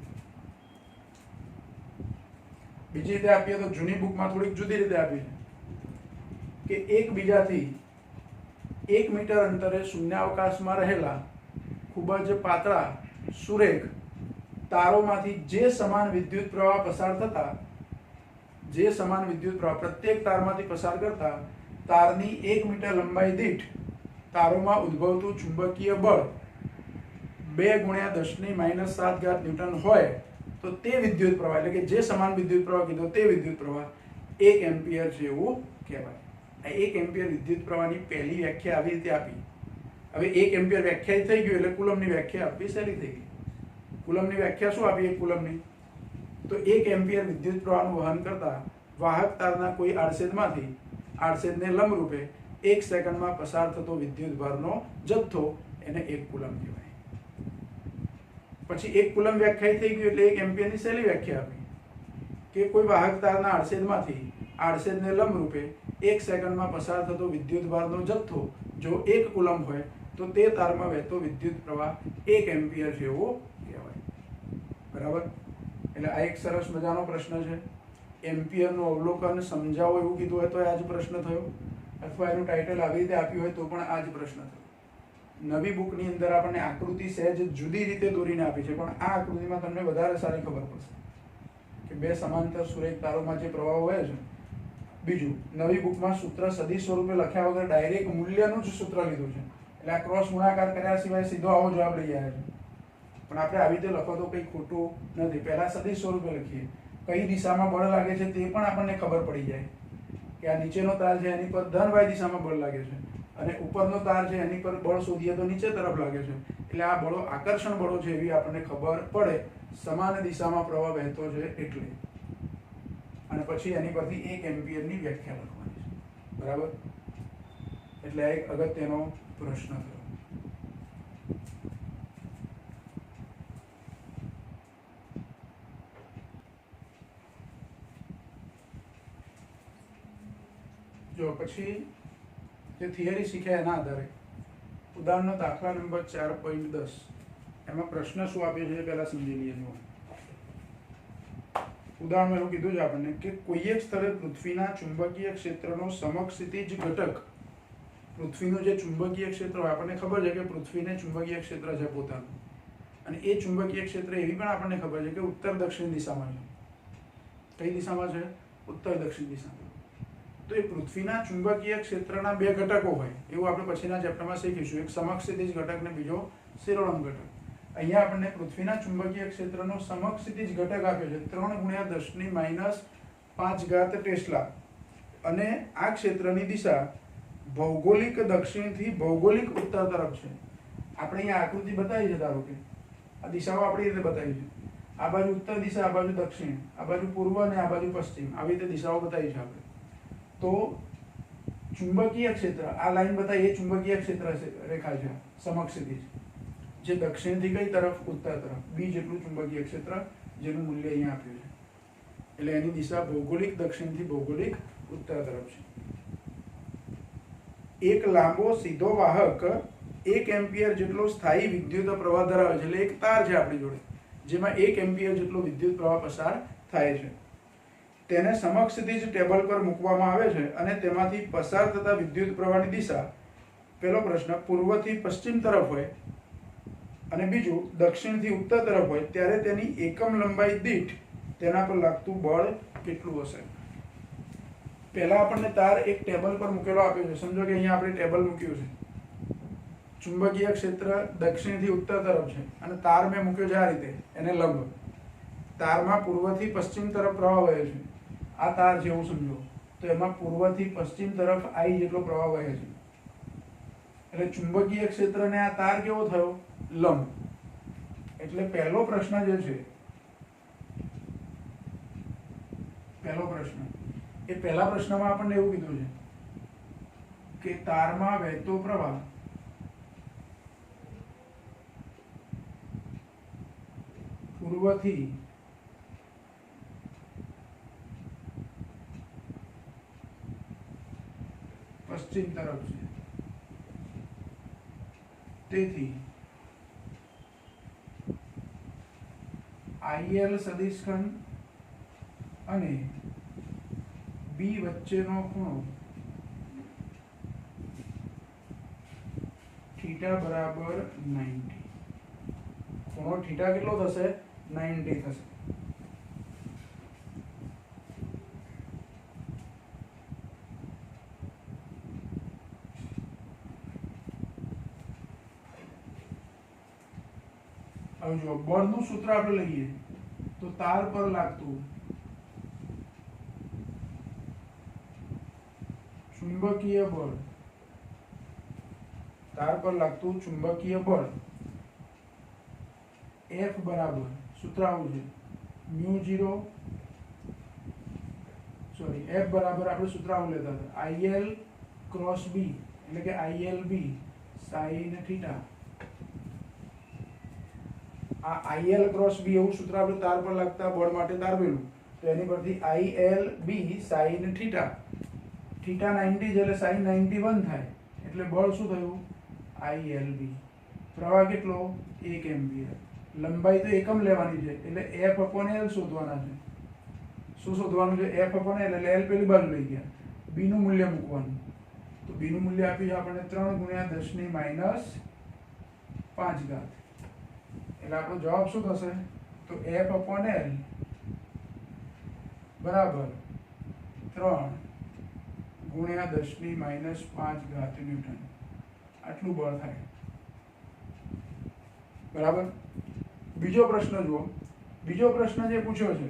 બીજી રીતે આપીએ તો જૂની બુકમાં થોડીક જુદી રીતે આપી છે કે એકબીજાથી 1 મીટર અંતરે શૂન્યાવકાશમાં રહેલા ખૂબ જ પાતળા, સુરેખ તારોમાંથી જે સમાન વિદ્યુત પ્રવાહ પસાર થતા, પ્રત્યેક તારમાંથી પસાર કરતા તારની 1 મીટર લંબાઈ દીઠ તારોમાં ઉદ્ભવતું ચુંબકીય બળ 2 × 10⁻⁷ ન્યૂટન હોય તો તે વિદ્યુત પ્રવાહ, એટલે કે જે સમાન વિદ્યુત પ્રવાહ કીધો તે વિદ્યુત પ્રવાહ 1 એમ્પિયર છે એવું કહેવાય. આ 1 એમ્પિયર વિદ્યુત પ્રવાહની પહેલી વ્યાખ્યા આવી રીતે આપી. હવે 1 એમ્પિયર વ્યાખ્યાયિત થઈ ગયું એટલે કુલમની વ્યાખ્યા આપવી સહેલી થઈ ગઈ. કુલમની વ્યાખ્યા શું આપી 1 કુલમની? તો 1 એમ્પિયર વિદ્યુત પ્રવાહનું વહન કરતા વાહક તારના કોઈ આડછેદને લંબરૂપે 1 સેકન્ડમાં પસાર થતો વિદ્યુત ભારનો જથ્થો એને 1 કુલમ કહેવાય. પછી 1 કુલમ વ્યાખ્યાયિત થઈ ગયું એટલે 1 એમ્પિયરની સહેલી વ્યાખ્યા આપી કે કોઈ વાહક તારના આડછેદને લંબરૂપે 1 સેકન્ડમાં પસાર થતો વિદ્યુત ભારનો જથ્થો જો 1 કુલમ હોય તો તે તારમાં વહેતો વિદ્યુત પ્રવાહ 1 એમ્પિયર છે એવો કહેવાય. બરાબર? એટલે આ એક સરસ મજાનો પ્રશ્ન છે. એમ્પિયરનું અવલોકન સમજાવો એવું કીધું હોય તો આ જ પ્રશ્ન થયો, અથવા એનું ટાઇટલ આવી રીતે આપ્યું હોય તો પણ આ જ પ્રશ્ન થયો. નવી બુકની અંદર આપણને આકૃતિ સહેજ જુદી રીતે દોરીને આપી છે, પણ આ આકૃતિમાં તમને વધારે સારી ખબર પડશે કે 2 સમાંતર સુરેખ તારોમાં જે પ્રવાહ વહે છે. બીજું, નવી બુકમાં સૂત્ર સદિશ સ્વરૂપે લખ્યા વગર ડાયરેક્ટ મૂલ્યનું જ સૂત્ર લીધું છે, એટલે આ ક્રોસ ગુણાકાર કર્યા સિવાય સીધો આવો જવાબ લઈ આવ્યા છે. પણ આપણે આવી રીતે લખો તો કંઈ ખોટું નથી. પહેલા સદિશ સ્વરૂપે લખીએ, કઈ દિશામાં બળ લાગે છે તે પણ આપણને ખબર પડી જાય કે આ નીચેનો તાર છે એની પર ધન y દિશામાં બળ લાગે છે, અને ઉપરનો તાર છે એની પર બળ શોધીએ તો નીચે તરફ લાગે છે. એટલે આ બળો આકર્ષણ બળો છે એવી આપણને ખબર પડે, સમાન દિશામાં પ્રવાહ વહેતો છે એટલે. અને પછી એની પરથી 1 એમ્પિયરની વ્યાખ્યા લખવાની છે. બરાબર? એટલે આ એક અગત્યનો પ્રશ્ન થયો. જો પછી જે થિયરી શીખ્યા એના આધારે ઉદાહરણનો દાખલા નંબર 4.10 એમાં પ્રશ્ન શું આપ્યો છે પહેલા સમજી લઈએ. ઉદાહરણમાં એવું કીધું છે આપણને કે કોઈ એક સ્થળે પૃથ્વીના ચુંબકીય ક્ષેત્રનો સમક્ષિતિજ ઘટક, પૃથ્વીનું જે ચુંબકીય ક્ષેત્ર હોય, આપણને ખબર છે કે પૃથ્વીને ચુંબકીય ક્ષેત્ર છે પોતાનું, અને એ ચુંબકીય ક્ષેત્ર એવી પણ આપણને ખબર છે કે ઉત્તર દક્ષિણ દિશામાં છે. કઈ દિશામાં છે? ઉત્તર દક્ષિણ દિશામાં. તો એ પૃથ્વીના ચુંબકીય ક્ષેત્રના 2 ઘટકો હોય એવું આપણે પછીના ચેપ્ટરમાં શીખીશું. એક સમક્ષિતિજ ઘટક ને બીજો શિરોળમ ઘટક. અહીંયા આપણને પૃથ્વીના ચુંબકીય ક્ષેત્રનો સમક્ષિતિજ ઘટક આપ્યો છે 3 × 10⁵ ટેસ્લા, અને આ ક્ષેત્રની દિશા ભૌગોલિક દક્ષિણથી ભૌગોલિક ઉત્તર તરફ છે. આપણે અહીંયા આકૃતિ બતાવી છે, ધારો કે આ દિશાઓ આપણી રીતે બતાવી છે. આ બાજુ ઉત્તર દિશા, આ બાજુ દક્ષિણ, આ બાજુ પૂર્વ અને આ બાજુ પશ્ચિમ, આવી રીતે દિશાઓ બતાવી છે આપણે. તો ચુંબકીય ક્ષેત્ર, આ લાઈન બતાવી એ ચુંબકીય ક્ષેત્ર રેખા છે સમક્ષિતિજ, જે દક્ષિણથી કઈ તરફ? ઉત્તર તરફ. બી જેટલું ચુંબકીય ક્ષેત્ર, જેનું મૂલ્ય અહીંયા આપ્યું છે. એટલે એની દિશા ભૌગોલિક દક્ષિણથી ભૌગોલિક ઉત્તર તરફ છે. એક લાંબો સીધો વાહક 1 એમ્પિયર જેટલો સ્થાયી વિદ્યુત પ્રવાહ ધરાવે છે. એટલે એક તાર છે આપણી જોડે જેમાં 1 એમ્પિયર જેટલો વિદ્યુત પ્રવાહ પસાર થાય છે. તેને સમક્ષિતિજ ટેબલ પર મૂકવામાં આવે છે અને તેમાંથી પસાર થતા વિદ્યુત પ્રવાહની દિશા, પહેલો પ્રશ્ન, પૂર્વથી પશ્ચિમ તરફ હોય અને બીજું દક્ષિણથી ઉત્તર તરફ હોય ત્યારે તેની એકમ લંબાઈ દીઠ તેના પર લાગતું બળ કેટલું હશે? પહેલા આપણને તાર એક ટેબલ પર મૂકેલો આપ્યો છે. સમજો કે અહીંયા આપણે ટેબલ મૂક્યું છે. ચુંબકીય ક્ષેત્ર દક્ષિણથી ઉત્તર તરફ છે અને તાર મેં મૂક્યો છે આ રીતે, એને લંબ. તારમાં પૂર્વથી પશ્ચિમ તરફ પ્રવાહ વહે છે. આ તાર છે એવું સમજો. તો એમાં પૂર્વથી પશ્ચિમ તરફ I જેટલો પ્રવાહ વહે છે. એટલે ચુંબકીય ક્ષેત્રને આ તાર કેવો થયો? લંબ. એટલે પહેલો પ્રશ્ન જે છે, પહેલો પ્રશ્ન, એ પહેલા પ્રશ્નમાં આપણને એવું કીધું છે કે તારમાં વહેતો પ્રવાહ પૂર્વથી પશ્ચિમ તરફ છે. તેથી IL સદિશ ખંડ અને B વચ્ચેનો ખૂણો થીટા બરાબર 90. ખૂણો થીટા કેટલો થશે? 90 થશે. હવે જો બળનું સૂત્ર આપણે લઈએ તો તાર પર લાગતું ચુંબકીય બળ, તાર પર લાગતું ચુંબકીય બળ F બરાબર, સૂત્ર આવું છે, F બરાબર આપણે સૂત્ર આવું લેતા હતા, IL ક્રોસ B, એટલે કે ILB sin થીટા. આ IL ક્રોસ B એવું સૂત્ર આપણે તાર પર લાગતા બળ માટે તારવેલું. તો એની પરથી ILB sin થીટા. થીટા 90 છે એટલે sin 91 થાય. એટલે બળ શું થયું? ILB. પ્રવાહ કેટલો? 1 એમ્પિયર. લંબાઈ તો એકમ લેવાની છે એટલે F/L શોધવાના છે. શું શોધવાનું છે? F/L. એટલે L પેલી બાજુ લઈ ગયા, B નું મૂલ્ય મૂકવાનું. તો B નું મૂલ્ય આપ્યું છે આપણને 3 × 10⁻⁵. એટલે આપણો જવાબ શું થશે? તો F/L બરાબર 3 × 10⁻⁵ ન્યૂટન. આટલું બળ થાય. બરાબર. બીજો પ્રશ્ન જુઓ. બીજો પ્રશ્ન જે પૂછ્યો છે,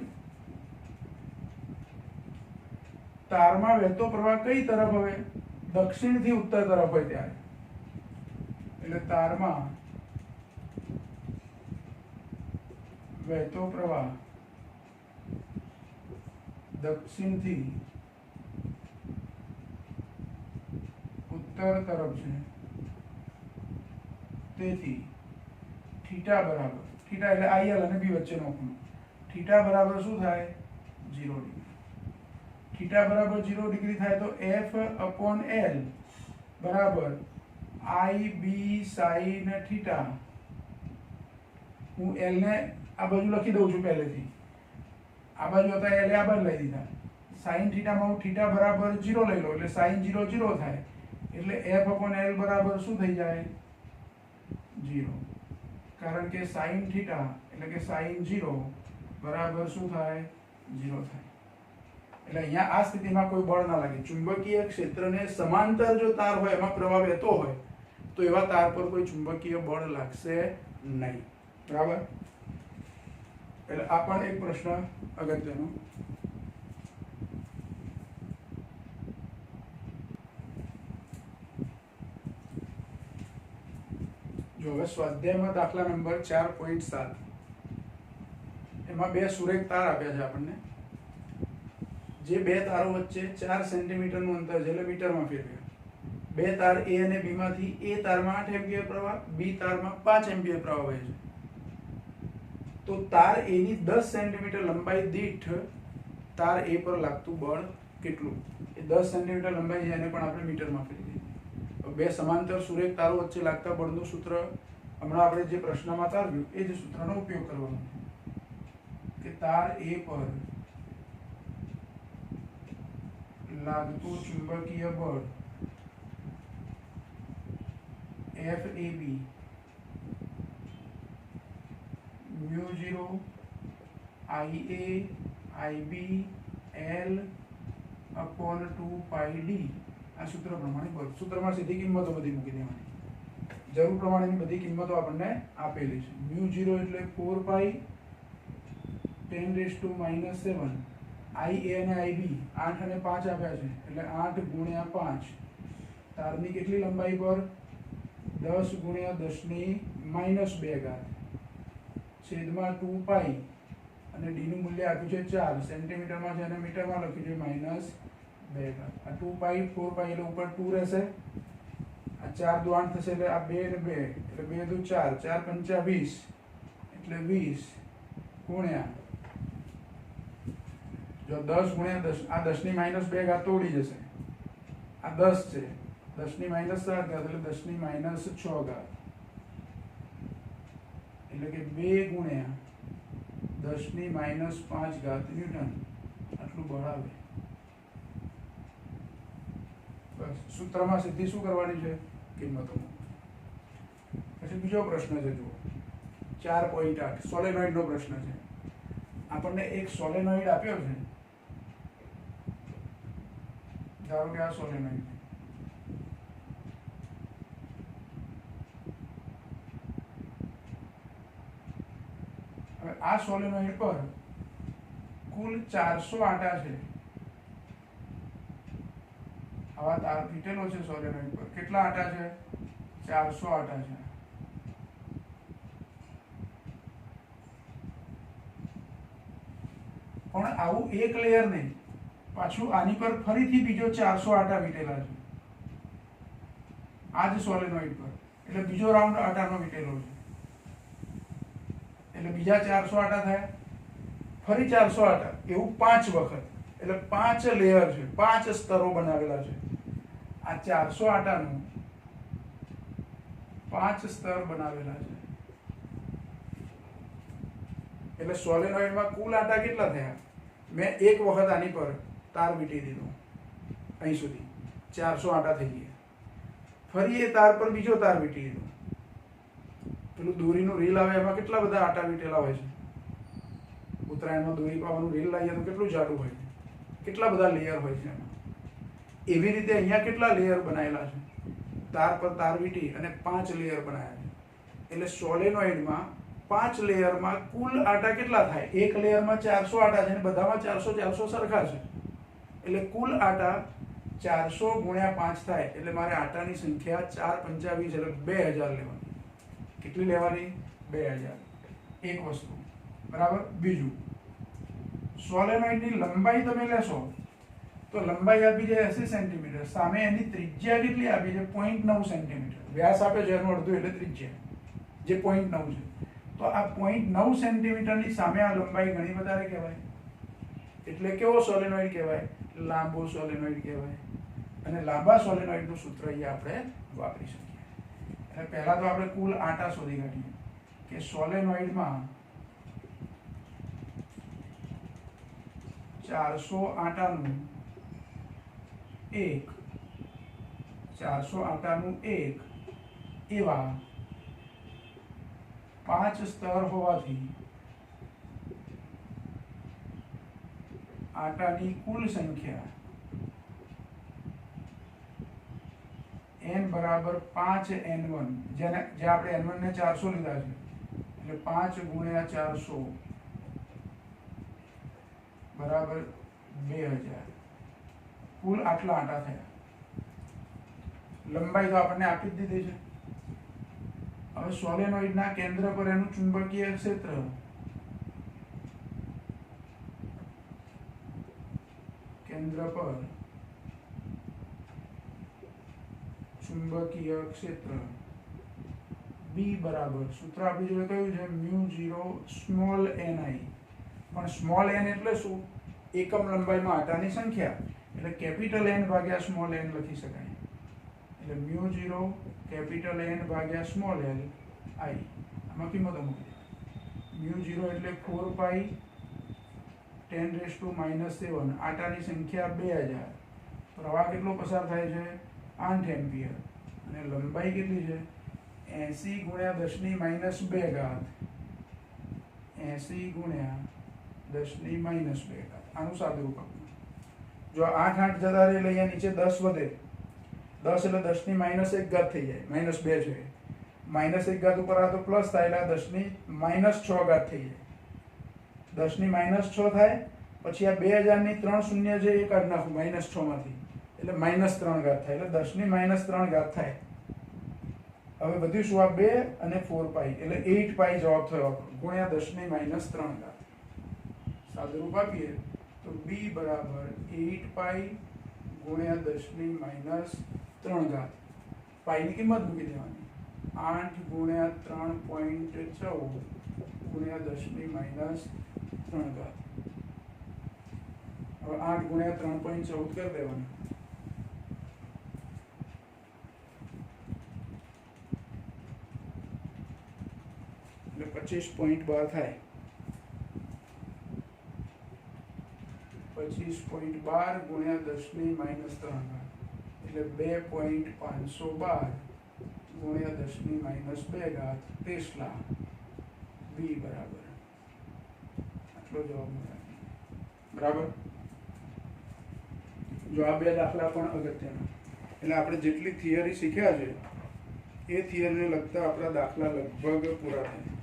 તારમાં વહેતો પ્રવાહ કઈ તરફ હવે? દક્ષિણથી ઉત્તર તરફ હોય ત્યારે. એટલે તારમાં વહેતો પ્રવાહ દક્ષિણથી ઉત્તર તરફ છે. તેથી થીટા બરાબર, થીટા એટલે IL અને B વચ્ચેનો ખૂણો, થીટા બરાબર શું થાય? 0 ડિગ્રી. થીટા બરાબર 0 ડિગ્રી થાય તો F/L બરાબર IB sin થીટા. હું L ને આ બાજુ લખી દઉં છું પહેલેથી. આ બાજુ હતા L, આ બાજુ લઈ દીધા. sin થીટામાં હું થીટા બરાબર 0 લઈ લઉં એટલે sin 0 0 થાય. એટલે F/L બરાબર શું થઈ જાય? 0. કારણ કે sin થીટા એટલે કે sin 0 બરાબર શું થાય? 0 થાય. એટલે અહીંયા આ સ્થિતિમાં કોઈ બળ ના લાગે. ચુંબકીય ક્ષેત્રને સમાંતર જો તાર હોય, એમાં પ્રવાહ વહેતો હોય, તો એવા તાર પર કોઈ ચુંબકીય બળ લાગશે નહીં. બરાબર. એટલે આ પણ એક પ્રશ્ન અગત્યનો. જો હવે સ્વાધ્યાયમાં દાખલા નંબર 4.7, એમાં બે સુરેખ તાર આપ્યા છે આપણને. જે બે તારો વચ્ચે 4 સેન્ટીમીટરનું અંતર છે એટલે મીટરમાં ફેરવ્યા. બે તાર A અને B માંથી A તારમાં 8 એમ્પિયર પ્રવાહ, B તારમાં 5 એમ્પિયર પ્રવાહ વહે છે. તો તાર A ની 10 સેન્ટીમીટર લંબાઈ દીઠ તાર A પર લાગતું બળ કેટલું? એ 10 સેન્ટીમીટર લંબાઈ છે, એને પણ આપણે મીટરમાં ફેરવી દઈએ. બે સમાંતર સુરેખ તારો વચ્ચે લાગતા બળનું સૂત્ર હમણાં આપણે જે પ્રશ્નમાં તારવ્યું એ જ સૂત્રનો ઉપયોગ કરવાનો કે તાર A પર લાગતું ચુંબકીય બળ FAB μ0 IA IB L/L upon 2πd આ સૂત્ર પ્રમાણે પર સૂત્રમાં સીધી કિંમતો બધી મૂકી દેવાની, જરૂર પ્રમાણેની બધી કિંમતો આપણને આપેલી છે. μ0 એટલે 4π 10⁻⁻7 IA અને IB 8 અને 5 આપ્યા છે એટલે 8 × 5 તારની કેટલી લંબાઈ પર 10 × 10⁻2 છેદમાં 2π અને d નું મૂલ્ય આપ્યું છે 4 સેન્ટીમીટરમાં છે અને મીટરમાં લખ્યું છે -2. આ 2π 4π એટલે ઉપર 2 રહેશે, આ 4 દુ 8 થશે એટલે આ 2 ને 2 એટલે 2 દુ 4 4 પંચા 20 એટલે 20 ગુણ્યા જો 10 ગુણ્યા 10 આ 10⁻2 તોડી જશે, આ 10 છે 10⁻7 એટલે 10⁻6 એટલે કે 2 ગુણ્યા 10⁻5 ન્યૂટન આટલું બળ આવે. બસ સૂત્રમાં સીધી શું કરવાની છે, કિંમતો. પછી બીજો પ્રશ્ન છે, જુઓ 4.8 સોલેનોઇડનો પ્રશ્ન છે. આપણને એક સોલેનોઇડ આપ્યો છે, ધારો કે આ સોલેનોઇડ, હવે આ સોલેનોઇડ પર કુલ 400 આટા છે. આવા તાર ફીટેલો છે સોલેનોઇડ પર. કેટલા આટા છે? 400 આટા છે. પણ આવું એક લેયર નહીં, પાછું આની પર ફરીથી બીજો 400 આટા વીટેલા છે આ જ સોલેનોઇડ પર, એટલે બીજો રાઉન્ડ આટાનો વીટેલો છે એટલે બીજા 400 આટા થયા, ફરી 400 આટા, એવું 5 વખત, એટલે 5 લેયર છે, 5 સ્તરો બનાવેલા છે. આ 400 આટાનું 5 સ્તર બનાવેલા છે એટલે સોલેનોઇડમાં કુલ આટા કેટલા થયા? મેં એક વખત આની પર તાર વીટી દીધો, અહીં સુધી 400 આટા થઈ ગયા. ફરી એ તાર પર બીજો તાર વીટી દીધો. પેલું દોરીનું રીલ આવે એમાં કેટલા બધા આટા વીટેલા હોય છે. ઉત્તરાયણમાં દોરી પાવાનું રીલ લાવીએ તો કેટલું જાડું હોય છે, કેટલા બધા લેયર હોય છે એમાં. એવી રીતે અહીંયા કેટલા લેયર બનાવેલા છે, તાર પર તાર વીટી અને 5 લેયર બનાવ્યા છે. એટલે સોલેનોઇડમાં 5 લેયરમાં કુલ આટા કેટલા થાય? એક લેયરમાં 400 આટા છે અને બધામાં 400 સરખા છે, એટલે કુલ આટા 400 × 5 થાય. એટલે મારે આટાની સંખ્યા 4 × 5 એટલે 2000 લેવાની. કેટલી લેવાની? 2000. એક વસ્તુ, બરાબર. બીજું, સોલેનોઇડની લંબાઈ તમે લેશો તો લંબાઈ આપી છે 80 સેન્ટીમીટર, સામે એની ત્રિજ્યા કેટલી આપી છે? 0.9 સેન્ટીમીટર. વ્યાસ આપે છે એનું અડધું એટલે ત્રિજ્યા જે 0.9 છે. તો આ 0.9 સેન્ટીમીટરની સામે આ લંબાઈ ઘણી વધારે કહેવાય. એટલે કેવો સોલેનોઇડ કહેવાય? લાંબો સોલેનોઇડ કહેવાય. અને લાંબા સોલેનોઇડનું સૂત્ર અહીંયા આપણે વાપરી શકીએ. એટલે પહેલા તો આપણે કુલ આટા શોધી કાઢીએ કે સોલેનોઇડમાં 400 આટાનું એક એવા 5 સ્તર હોવાથી આટાની કુલ સંખ્યા n બરાબર 5n1, જે આપણે n1 ને 400 લીધા છે એટલે 5 × 400 બરાબર 2000. કુલ આટલા આટા થયા. લંબાઈ તો આપણને આપી જ દીધી છે. હવે સોલેનોઇડના કેન્દ્ર પર એનું ચુંબકીય ક્ષેત્ર B બરાબર, સૂત્ર આપણી જોડે કયું છે? μ0 સ્મોલ ni. પણ સ્મોલ n એટલે શું? એકમ લંબાઈમાં આટાની સંખ્યા, એટલે કેપિટલ N ભાગ્યા સ્મોલ n લખી શકાય. એટલે μ0 કેપિટલ N ભાગ્યા સ્મોલ l i. આમાં કિંમતો મૂકી. μ0 એટલે 4π 10⁻⁻7, આટાની સંખ્યા 2000, પ્રવાહ કેટલો પસાર થાય છે? 8 એમ્પિયર, અને લંબાઈ કેટલી છે? 80 × 10⁻², 80 × 10⁻². આનું સાદુરૂપ આપવું. જો 8 8 જતા રહે એટલે અહીંયા નીચે 10 વધે. 10 એટલે 10 ની -1 ઘાત થઈ જાય, -2 છે. -1 ઘાત ઉપર આ તો પ્લસ થાય એટલે 10 ની -6 ઘાત થઈ જાય. 10 ની -6 થાય પછી આ 2000 ની 3 શૂન્ય છે એ કાઢી નાખું -6 માંથી એટલે -3 ઘાત થાય એટલે 10 ની -3 ઘાત થાય. હવે વધ્યું શું આ 2 અને 4 પાઈ એટલે 8 પાઈ જવાબ થયો આપણો ગુણ્યા 10 ની -3 ઘાત. સાદુરૂપ આપીએ તો b બરાબર 8 પાઈ ગુણ્યા 10 ની -3 ઘાત. પાઈની કિંમત મૂકી દેવાની 8 ગુણ્યા 3.14 ગુણ્યા 10 ની -3 ઘાત. હવે 8 ગુણ્યા 3.14 કરી દેવાનું એટલે 25.12 થાય. 25.12 ગુણ્યા 10 ની -3 ઘાત એટલે 2.512 ગુણ્યા 10 ની -2 ઘાત ટેસ્લા. b બરાબર આટલો જવાબ મળે. બરાબર. જો આ બે દાખલા પણ અગત્યના એટલે આપણે જેટલી થિયરી શીખ્યા છે એ થિયરીને લગતા આપણા દાખલા લગભગ પૂરા થાય.